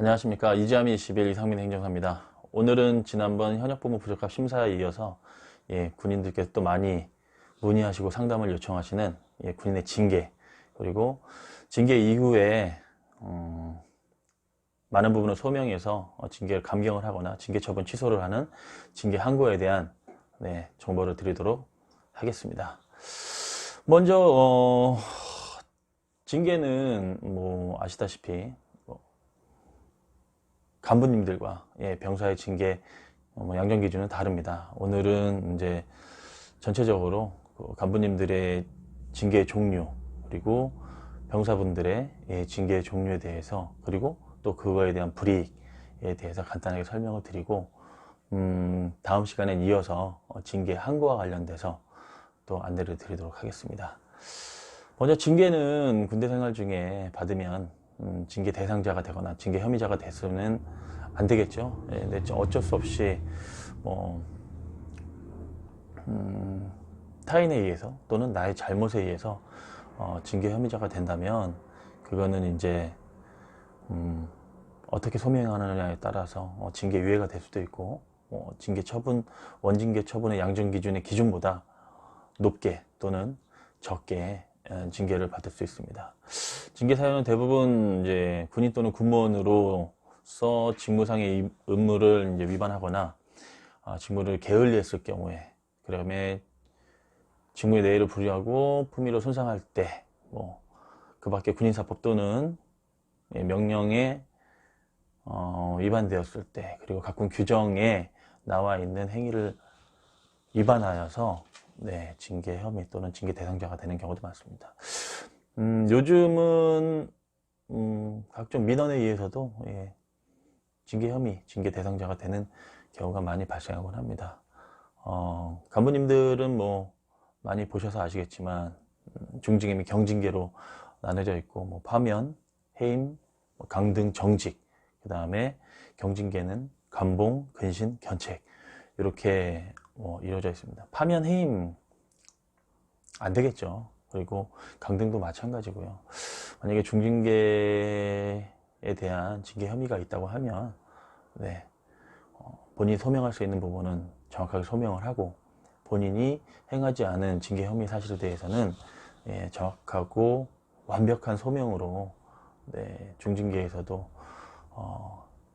안녕하십니까. 이지아미 21 이상민 행정사입니다. 오늘은 지난번 현역부문 부적합 심사에 이어서 군인들께서 또 많이 문의하시고 상담을 요청하시는 군인의 징계, 그리고 징계 이후에 많은 부분을 소명해서 징계를 감경을 하거나 징계 처분 취소를 하는 징계 항고에 대한 정보를 드리도록 하겠습니다. 먼저 징계는 뭐 아시다시피 간부님들과 병사의 징계 양정 기준은 다릅니다. 오늘은 이제 전체적으로 간부님들의 징계 종류, 그리고 병사분들의 징계 종류에 대해서, 그리고 또 그거에 대한 불이익에 대해서 간단하게 설명을 드리고, 다음 시간에 이어서 징계 항고와 관련돼서 또 안내를 드리도록 하겠습니다. 먼저 징계는 군대 생활 중에 받으면 징계 대상자가 되거나 징계 혐의자가 돼서는 안 되겠죠. 근데 어쩔 수 없이 타인에 의해서 또는 나의 잘못에 의해서 징계 혐의자가 된다면, 그거는 이제 어떻게 소명하느냐에 따라서 징계 유예가 될 수도 있고, 징계 처분, 원징계 처분의 양정 기준의 기준보다 높게 또는 적게 징계를 받을 수 있습니다. 징계 사유는 대부분 이제 군인 또는 군무원으로서 직무상의 의무를 이제 위반하거나 직무를 게을리했을 경우에, 그다음에 직무의 내의를 불이하고 품위를 손상할 때, 그 밖에 군인사법 또는 명령에 위반되었을 때, 그리고 각군 규정에 나와 있는 행위를 위반하여서 징계 혐의 또는 징계 대상자가 되는 경우도 많습니다. 요즘은 각종 민원에 의해서도 징계 혐의, 징계 대상자가 되는 경우가 많이 발생하곤 합니다. 간부님들은 많이 보셔서 아시겠지만 중징계 및 경징계로 나눠져 있고, 파면, 해임, 강등, 정직, 그 다음에 경징계는 감봉, 근신, 견책, 이렇게 이루어져 있습니다. 파면, 해임 안 되겠죠. 그리고 강등도 마찬가지고요. 만약에 중징계에 대한 징계 혐의가 있다고 하면 본인이 소명할 수 있는 부분은 정확하게 소명을 하고, 본인이 행하지 않은 징계 혐의 사실에 대해서는 정확하고 완벽한 소명으로 중징계에서도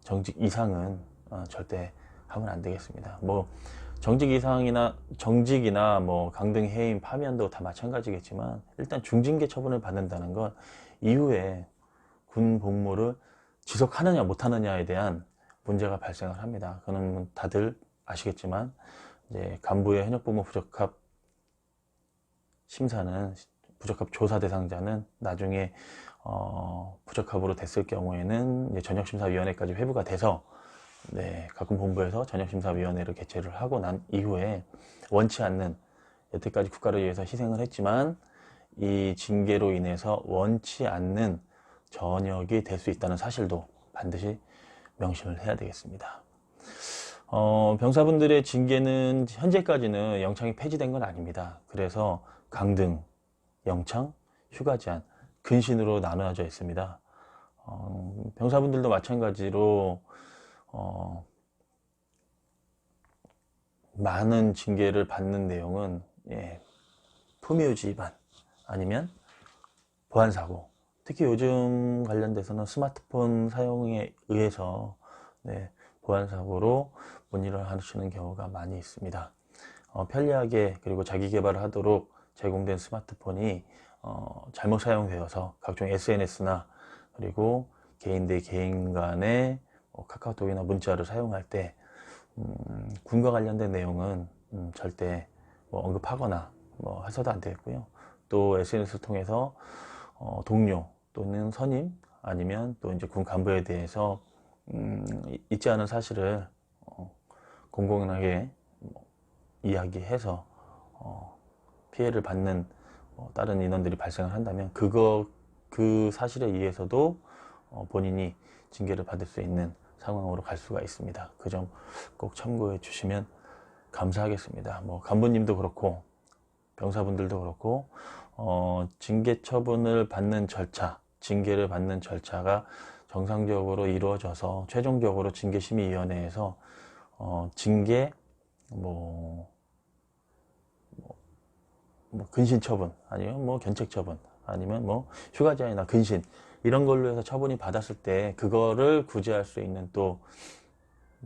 정직 이상은 절대 하면 안 되겠습니다. 정직 이상이나 정직이나 강등, 해임, 파면도 다 마찬가지겠지만, 일단 중징계 처분을 받는다는 건 이후에 군 복무를 지속하느냐 못하느냐에 대한 문제가 발생을 합니다. 그거는 다들 아시겠지만, 이제 간부의 현역부문 부적합 심사는, 부적합 조사 대상자는 나중에 부적합으로 됐을 경우에는 이제 전역심사위원회까지 회부가 돼서 각군 본부에서 전역심사위원회를 개최를 하고 난 이후에 원치 않는, 여태까지 국가를 위해서 희생을 했지만 이 징계로 인해서 원치 않는 전역이 될 수 있다는 사실도 반드시 명심을 해야 되겠습니다. 병사분들의 징계는 현재까지는 영창이 폐지된 건 아닙니다. 그래서 강등, 영창, 휴가 제한, 근신으로 나누어져 있습니다. 병사분들도 마찬가지로 많은 징계를 받는 내용은 품위유지 위반, 아니면 보안사고, 특히 요즘 관련돼서는 스마트폰 사용에 의해서 보안사고로 문의를 하시는 경우가 많이 있습니다. 편리하게 그리고 자기 개발을 하도록 제공된 스마트폰이 잘못 사용되어서 각종 SNS나 그리고 개인 대 개인 간의 카카오톡이나 문자를 사용할 때 군과 관련된 내용은 절대 언급하거나 해서도 안 되겠고요. 또 SNS를 통해서 동료 또는 선임, 아니면 또 이제 군 간부에 대해서 있지 않은 사실을 공공연하게 이야기해서 피해를 받는 다른 인원들이 발생을 한다면, 그 사실에 의해서도 본인이 징계를 받을 수 있는 상황으로 갈 수가 있습니다. 그 점 꼭 참고해 주시면 감사하겠습니다. 간부님도 그렇고 병사분들도 그렇고 징계 처분을 받는 절차, 징계를 받는 절차가 정상적으로 이루어져서 최종적으로 징계심의위원회에서 징계 근신 처분 아니면 견책 처분 아니면 휴가 제한이나 근신 이런 걸로 해서 처분이 받았을 때 그거를 구제할 수 있는 또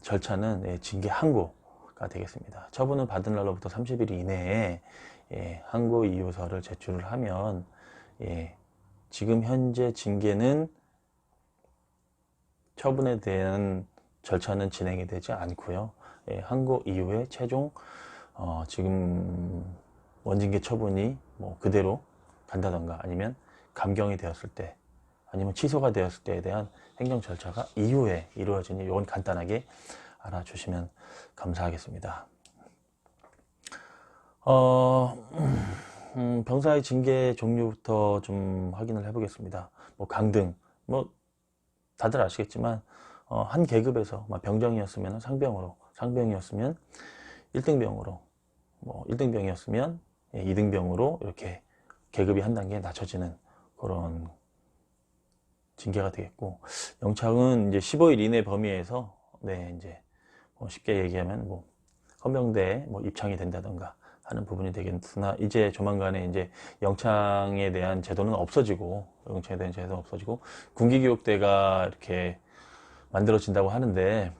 절차는 징계 항고가 되겠습니다. 처분을 받은 날로부터 30일 이내에 항고 이유서를 제출을 하면 지금 현재 징계는 처분에 대한 절차는 진행이 되지 않고요. 항고 이후에 최종 지금 원징계 처분이 그대로 간다던가 아니면 감경이 되었을 때 아니면 취소가 되었을 때에 대한 행정 절차가 이후에 이루어지니 이건 간단하게 알아주시면 감사하겠습니다. 병사의 징계 종류부터 좀 확인을 해보겠습니다. 강등, 다들 아시겠지만 한 계급에서 병정이었으면 상병으로, 상병이었으면 1등병으로, 1등병이었으면 2등병으로 이렇게 계급이 한 단계 낮춰지는 그런 징계가 되겠고, 영창은 이제 15일 이내 범위에서 이제 쉽게 얘기하면 헌병대에 입창이 된다던가 하는 부분이 되겠으나, 이제 조만간에 이제 영창에 대한 제도는 없어지고, 영창에 대한 제도는 없어지고 군기교육대가 이렇게 만들어진다고 하는데,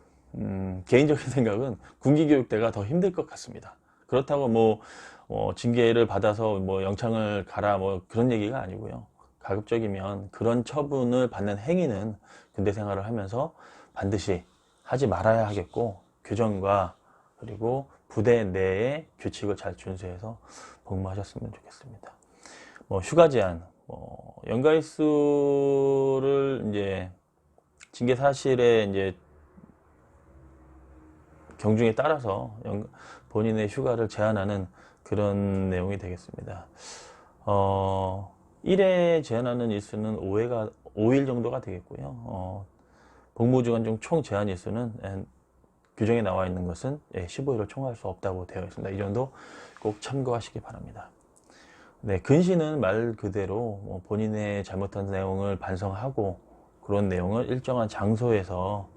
개인적인 생각은 군기교육대가 더 힘들 것 같습니다. 그렇다고 징계를 받아서 영창을 가라 그런 얘기가 아니고요. 가급적이면 그런 처분을 받는 행위는 군대 생활을 하면서 반드시 하지 말아야 하겠고, 교정과 그리고 부대 내의 규칙을 잘 준수해서 복무하셨으면 좋겠습니다. 휴가 제한, 연가일수를 이제 징계 사실에 이제 경중에 따라서 본인의 휴가를 제한하는 그런 내용이 되겠습니다. 1회 제한하는 일수는 5일 정도가 되겠고요. 복무주간 중 총 제한 일수는 규정에 나와 있는 것은 15일을 총괄할 수 없다고 되어 있습니다. 이 정도 꼭 참고하시기 바랍니다. 근신은 말 그대로 본인의 잘못한 내용을 반성하고 그런 내용을 일정한 장소에서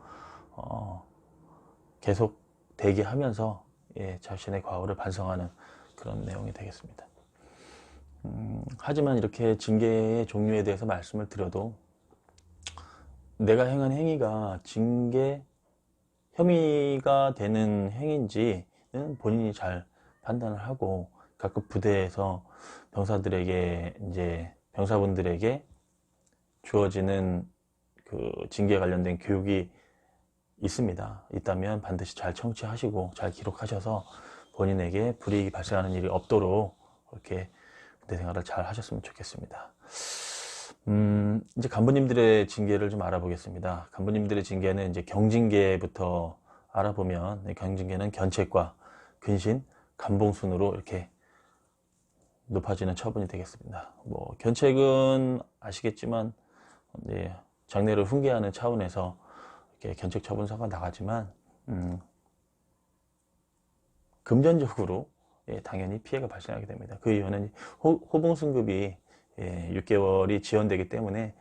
계속 대기하면서 자신의 과오를 반성하는 그런 내용이 되겠습니다. 하지만 이렇게 징계의 종류에 대해서 말씀을 드려도 내가 행한 행위가 징계 혐의가 되는 행위인지는 본인이 잘 판단을 하고, 각급 부대에서 병사분들에게 주어지는 그 징계 관련된 교육이 있다면 반드시 잘 청취하시고 잘 기록하셔서 본인에게 불이익이 발생하는 일이 없도록 이렇게 부대 생활을 잘 하셨으면 좋겠습니다. 이제 간부님들의 징계를 좀 알아보겠습니다. 간부님들의 징계는 이제 경징계부터 알아보면, 경징계는 견책과 근신, 감봉 순으로 이렇게 높아지는 처분이 되겠습니다. 견책은 아시겠지만 장례를 훈계하는 차원에서 이렇게 견책 처분서가 나가지만 금전적으로 당연히 피해가 발생하게 됩니다. 그 이유는 호봉 승급이 6개월이 지연되기 때문에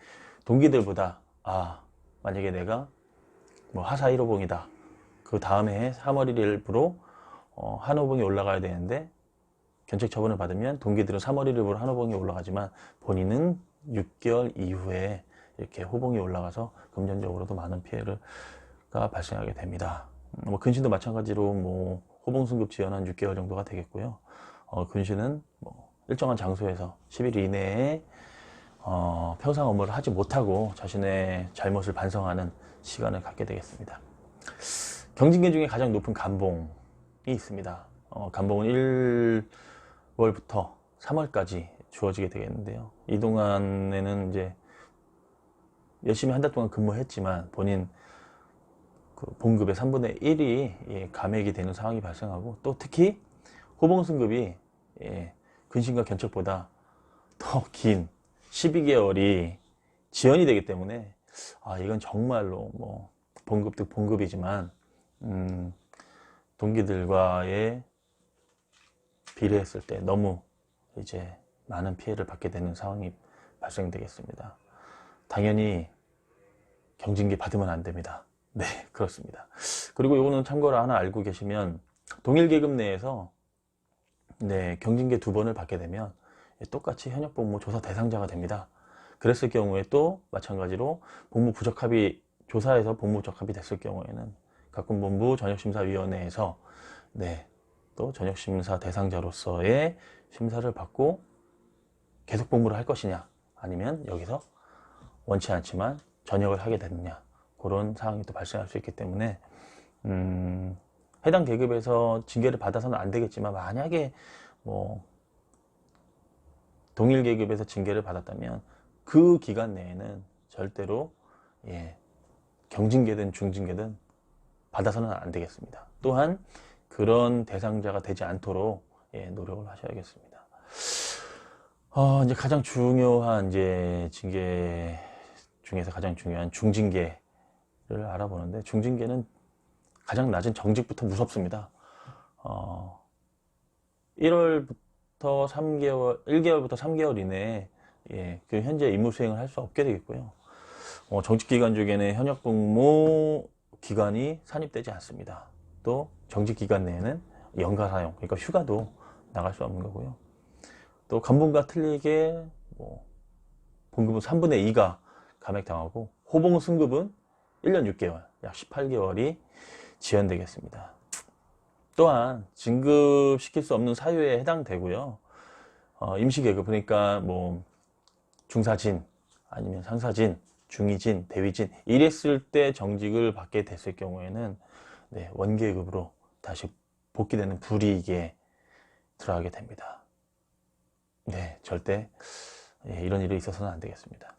동기들보다 만약에 내가 하사 1호봉이다, 그 다음에 3월 1일부로 한호봉이 올라가야 되는데 견책 처분을 받으면 동기들은 3월 1일부로 한호봉이 올라가지만 본인은 6개월 이후에 이렇게 호봉이 올라가서 금전적으로도 많은 피해가 발생하게 됩니다. 근신도 마찬가지로 호봉 승급 지연한 6개월 정도가 되겠고요. 근신은 일정한 장소에서 10일 이내에 평상 업무를 하지 못하고 자신의 잘못을 반성하는 시간을 갖게 되겠습니다. 경징계 중에 가장 높은 감봉이 있습니다. 감봉은 1월부터 3월까지 주어지게 되겠는데요. 이 동안에는 이제 열심히 한 달 동안 근무했지만 본인 그 봉급의 3분의 1이 감액이 되는 상황이 발생하고, 또 특히 호봉 승급이 근신과 견책보다 더 긴 12개월이 지연이 되기 때문에 이건 정말로 봉급도 봉급이지만 동기들과의 비례했을 때 너무 이제 많은 피해를 받게 되는 상황이 발생되겠습니다. 당연히 경징계 받으면 안 됩니다. 네, 그렇습니다. 그리고 이거는 참고로 하나 알고 계시면 동일계급 내에서 네, 경징계 2번을 받게 되면 똑같이 현역복무 조사 대상자가 됩니다. 그랬을 경우에 또 마찬가지로 복무 부적합이 조사에서 복무 부적합이 됐을 경우에는 각군본부 전역심사위원회에서 네, 또 전역심사 대상자로서의 심사를 받고 계속 복무를 할 것이냐, 아니면 여기서 원치 않지만 전역을 하게 되느냐, 그런 상황이 또 발생할 수 있기 때문에 해당 계급에서 징계를 받아서는 안 되겠지만, 만약에 뭐 동일 계급에서 징계를 받았다면 그 기간 내에는 절대로 경징계든 중징계든 받아서는 안 되겠습니다. 또한 그런 대상자가 되지 않도록 노력을 하셔야겠습니다. 이제 가장 중요한 징계 중에서 가장 중요한 중징계를 알아보는데, 중징계는 가장 낮은 정직부터 무섭습니다. 1월부터 3개월, 1개월부터 3개월 이내에 그 현재 임무 수행을 할 수 없게 되겠고요. 정직기간 중에는 현역복무 기간이 산입되지 않습니다. 또 정직기간 내에는 연가사용, 그러니까 휴가도 나갈 수 없는 거고요. 또 간분과 틀리게 본급은 3분의 2가 감액당하고, 호봉 승급은 1년 6개월, 약 18개월이 지연되겠습니다. 또한 진급시킬 수 없는 사유에 해당되고요. 임시계급, 그러니까 뭐 중사진 아니면 상사진, 중위진, 대위진 이랬을 때 정직을 받게 됐을 경우에는 네, 원계급으로 다시 복귀되는 불이익에 들어가게 됩니다. 네, 절대 이런 일이 있어서는 안 되겠습니다.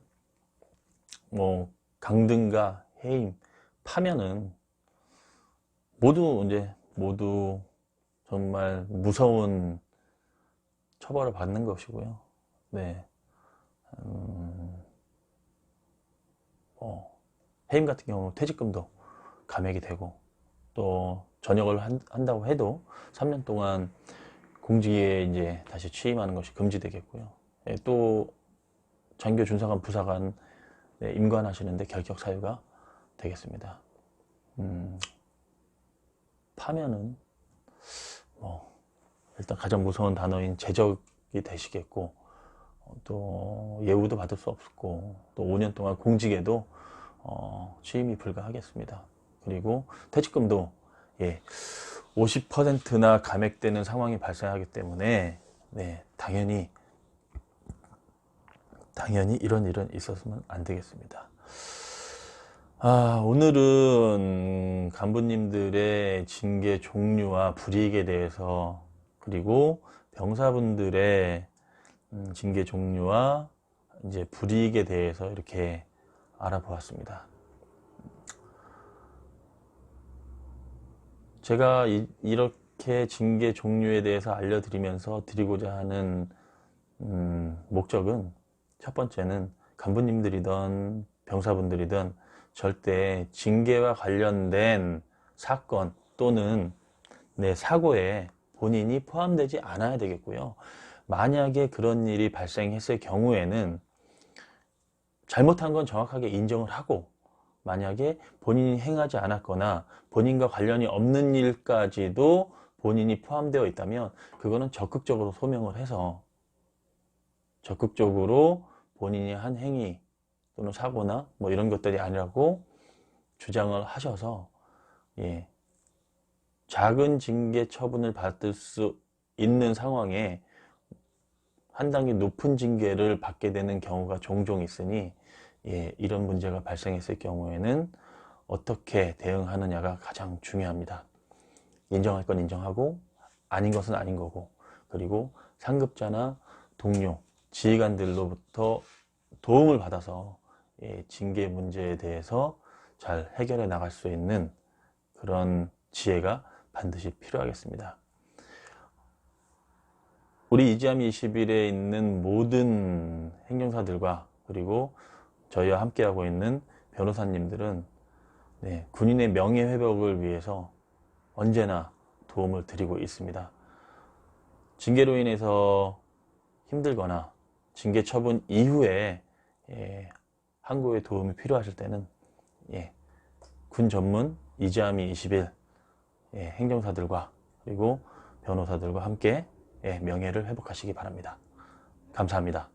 뭐 강등과 해임, 파면은 모두 정말 무서운 처벌을 받는 것이고요. 네, 해임 같은 경우 퇴직금도 감액이 되고, 또 전역을 한다고 해도 3년 동안 공직에 이제 다시 취임하는 것이 금지되겠고요. 또 장교, 준사관, 부사관 임관하시는데 결격 사유가 되겠습니다. 파면은 일단 가장 무서운 단어인 제적이 되시겠고, 또 예우도 받을 수 없고, 또 5년 동안 공직에도 취임이 불가하겠습니다. 그리고 퇴직금도 50%나 감액되는 상황이 발생하기 때문에 네, 당연히 이런 일은 있었으면 안 되겠습니다. 오늘은 간부님들의 징계 종류와 불이익에 대해서, 그리고 병사분들의 징계 종류와 이제 불이익에 대해서 이렇게 알아보았습니다. 제가 이렇게 징계 종류에 대해서 알려드리면서 드리고자 하는 목적은, 첫 번째는 간부님들이든 병사분들이든 절대 징계와 관련된 사건 또는 사고에 본인이 포함되지 않아야 되겠고요. 만약에 그런 일이 발생했을 경우에는 잘못한 건 정확하게 인정을 하고, 만약에 본인이 행하지 않았거나 본인과 관련이 없는 일까지도 본인이 포함되어 있다면 그거는 적극적으로 소명을 해서, 적극적으로 본인이 한 행위 또는 사고나 뭐 이런 것들이 아니라고 주장을 하셔서 작은 징계 처분을 받을 수 있는 상황에 한 단계 높은 징계를 받게 되는 경우가 종종 있으니, 이런 문제가 발생했을 경우에는 어떻게 대응하느냐가 가장 중요합니다. 인정할 건 인정하고 아닌 것은 아닌 거고, 그리고 상급자나 동료, 지휘관들로부터 도움을 받아서 징계 문제에 대해서 잘 해결해 나갈 수 있는 그런 지혜가 반드시 필요하겠습니다. 우리 이지함 21에 있는 모든 행정사들과, 그리고 저희와 함께하고 있는 변호사님들은 군인의 명예회복을 위해서 언제나 도움을 드리고 있습니다. 징계로 인해서 힘들거나 징계 처분 이후에 항고의 도움이 필요하실 때는 군 전문 이지아미 21 행정사들과 그리고 변호사들과 함께 명예를 회복하시기 바랍니다. 감사합니다.